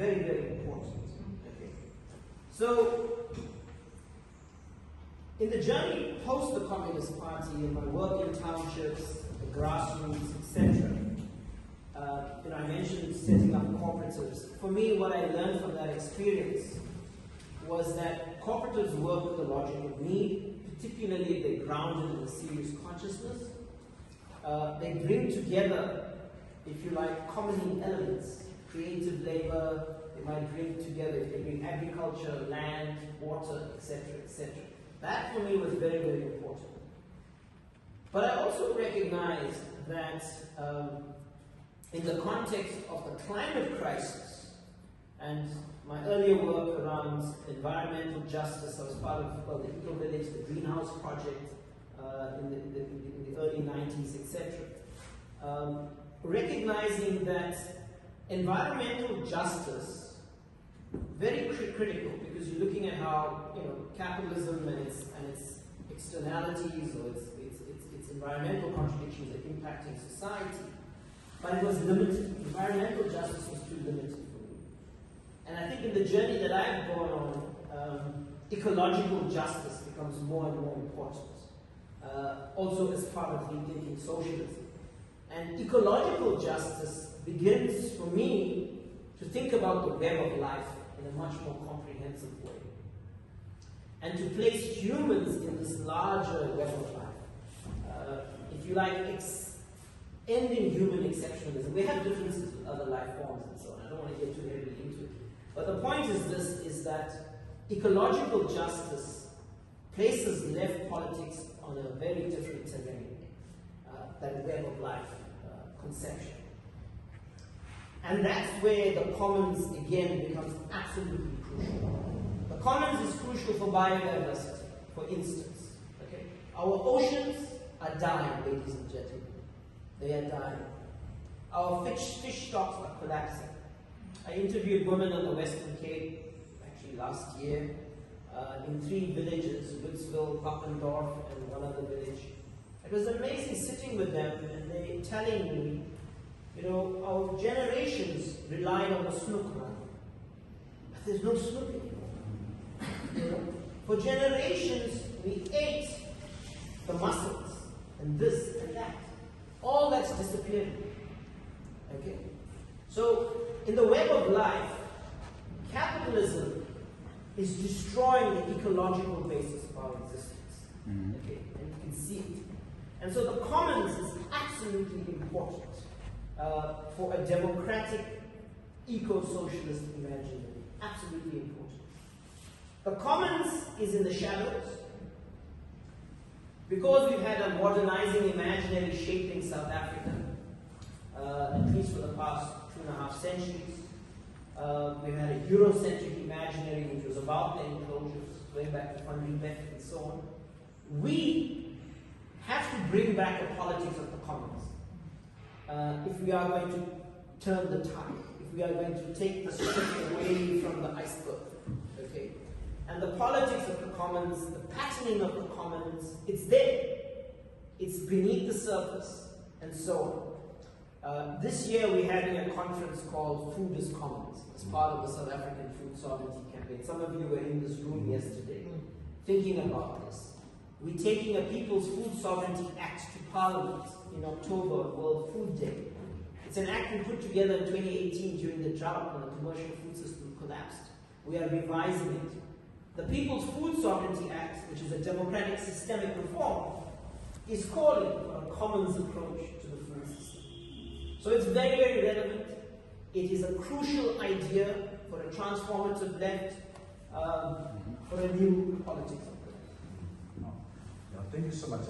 very, very important. Okay. So, in the journey post the Communist Party, in my work in townships, the grassroots, etc., I mentioned setting up cooperatives. For me, what I learned from that experience was that cooperatives work with the logic of need, particularly if they're grounded in a serious consciousness. They bring together, if you like, common elements, creative labor. They might bring together, they bring agriculture, land, water, etc., etc. That for me was very, very important. But I also recognized that in the context of the climate crisis and my earlier work around environmental justice, I was part of the Eco Village, the Greenhouse Project in the early 90s, etc. Recognizing that environmental justice, very critical, because you're looking at how capitalism and its externalities or its environmental contradictions are impacting society, but it was limited. Environmental justice was too limited for me. And I think in the journey that I've gone on, ecological justice becomes more and more important, also as part of rethinking socialism. And ecological justice begins, for me, to think about the web of life in a much more comprehensive way. And to place humans in this larger web of life. If you like, ending human exceptionalism. We have differences with other life forms and so on. I don't want to get too heavily into it. But the point is this, is that ecological justice places left politics on a very different terrain, that web of life conception. And that's where the commons, again, becomes absolutely crucial. The commons is crucial for biodiversity, for instance. Okay? Our oceans are dying, ladies and gentlemen. They are dying. Our fish stocks are collapsing. I interviewed women on the Western Cape, actually last year, in 3 villages, Woodsville, Pappendorf, and one other village. It was amazing sitting with them, and they telling me, our generations relied on the snook run. But there's no snook anymore. For generations, we ate the mussels, and this and that. All that's disappearing. Okay? So, in the web of life, capitalism is destroying the ecological basis of our existence. Okay? And you can see it. And so the commons is absolutely important for a democratic, eco-socialist imaginary. Absolutely important. The commons is in the shadows. Because we've had a modernizing imaginary shaping South Africa, at least for the past 2.5 centuries, we've had a Eurocentric imaginary which was about the enclosures, going back to Van Riebeck and so on. We have to bring back a politics of the commons if we are going to turn the tide, if we are going to take the ship away from the iceberg. Okay? And the politics of the commons, the patterning of the commons, it's there. It's beneath the surface, and so on. This year we're having a conference called Food is Commons, as part of the South African Food Sovereignty Campaign. Some of you were in this room yesterday thinking about this. We're taking a People's Food Sovereignty Act to Parliament in October, World Food Day. It's an act we put together in 2018 during the drought when the commercial food system collapsed. We are revising it. The People's Food Sovereignty Act, which is a democratic systemic reform, is calling for a commons approach to the food system. So it's very, very relevant. It is a crucial idea for a transformative left, for a new politics. Thank you so much.